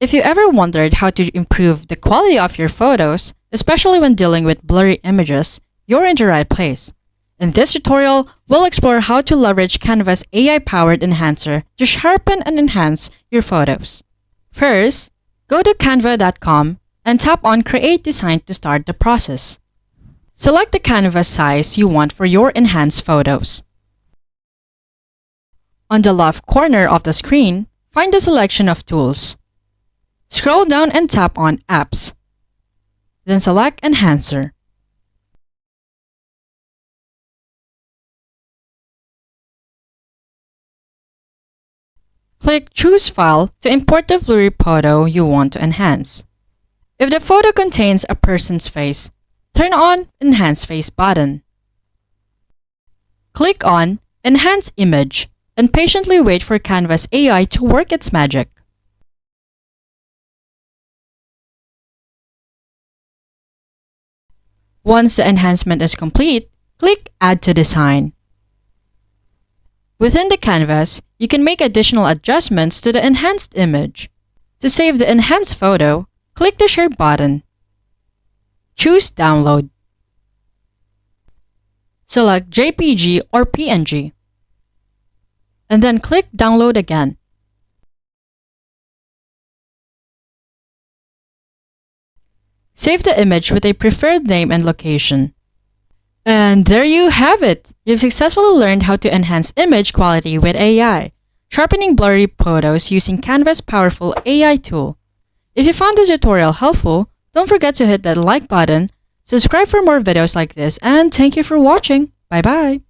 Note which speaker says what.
Speaker 1: If you ever wondered how to improve the quality of your photos, especially when dealing with blurry images, you're in the right place. In this tutorial, we'll explore how to leverage Canva's AI-powered enhancer to sharpen and enhance your photos. First, go to canva.com and tap on Create Design to start the process. Select the canvas size you want for your enhanced photos. On the left corner of the screen, find the selection of tools. Scroll down and tap on Apps. Then select Enhancer. Click Choose File to import the blurry photo you want to enhance. If the photo contains a person's face, turn on Enhance Face button. Click on Enhance Image and patiently wait for Canva's AI to work its magic. Once the enhancement is complete, click Add to Design. Within the canvas, you can make additional adjustments to the enhanced image. To save the enhanced photo, click the Share button. Choose Download. Select JPG or PNG. And then click Download again. Save the image with a preferred name and location. And there you have it! You've successfully learned how to enhance image quality with AI, sharpening blurry photos using Canva's powerful AI tool. If you found this tutorial helpful, don't forget to hit that like button, subscribe for more videos like this, and thank you for watching. Bye-bye!